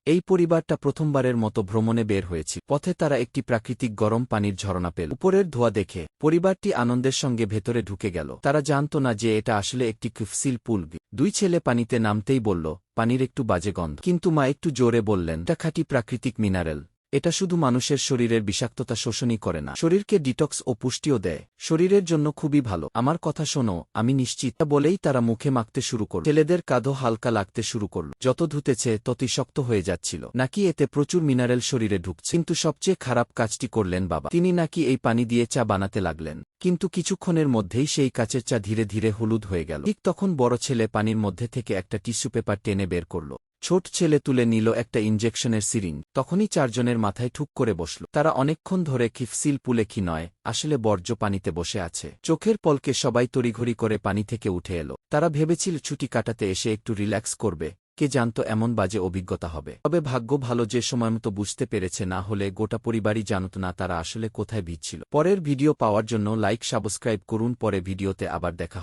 এই পরিবারটা প্রথমবারের মতো ভ্রমণে বের হয়েছিল। পথে তারা একটি প্রাকৃতিক গরম পানির ঝরনা পেল। উপরের ধোঁয়া দেখে পরিবারটি আনন্দের সঙ্গে ভেতরে ঢুকে গেল। তারা জানত না যে এটা আসলে একটি কিফসিল পুল। দুই ছেলে পানিতে নামতেই বলল, পানির একটু বাজে গন্ধ। কিন্তু মা একটু জোরে বললেন, এটা খাঁটি প্রাকৃতিক মিনারেল। এটা শুধু মানুষের শরীরের বিষাক্ততা শোষণই করে না, শরীরকে ডিটক্স ও পুষ্টিও দেয়। শরীরের জন্য খুবই ভালো। আমার কথা শোনো, আমি নিশ্চিত। তা বলেই তারা মুখে মাখতে শুরু করল। ছেলেদের কাঁধও হালকা লাগতে শুরু করল। যত ধুতেছে ততই শক্ত হয়ে যাচ্ছিল। নাকি এতে প্রচুর মিনারেল শরীরে ঢুকছে। কিন্তু সবচেয়ে খারাপ কাজটি করলেন বাবা। তিনি নাকি এই পানি দিয়ে চা বানাতে লাগলেন। কিন্তু কিছুক্ষণের মধ্যেই সেই কাচের চা ধীরে ধীরে হলুদ হয়ে গেল। ঠিক তখন বড় ছেলে পানির মধ্যে থেকে একটা টিস্যু পেপার টেনে বের করল। ছোট ছেলে তুলে নিল একটা ইনজেকশনের সিরিঞ্জ। তখনই চারজনের মাথায় ঠুক করে বসল। তারা অনেকক্ষণ ধরে কিফসিল পুলে কি নয়, আসলে বর্জ্য পানিতে বসে আছে। চোখের পলকে সবাই তড়িঘড়ি করে পানি থেকে উঠে এলো। তারা ভেবেছিল ছুটি কাটাতে এসে একটু রিল্যাক্স করবে। কে জানত এমন বাজে অভিজ্ঞতা হবে। তবে ভাগ্য ভালো যে সময়মতো বুঝতে পেরেছে, না হলে গোটা পরিবারই জানত না তারা আসলে কোথায় ভিজছিল। পরের ভিডিও পাওয়ার জন্য লাইক সাবস্ক্রাইব করুন। পরে ভিডিওতে আবার দেখা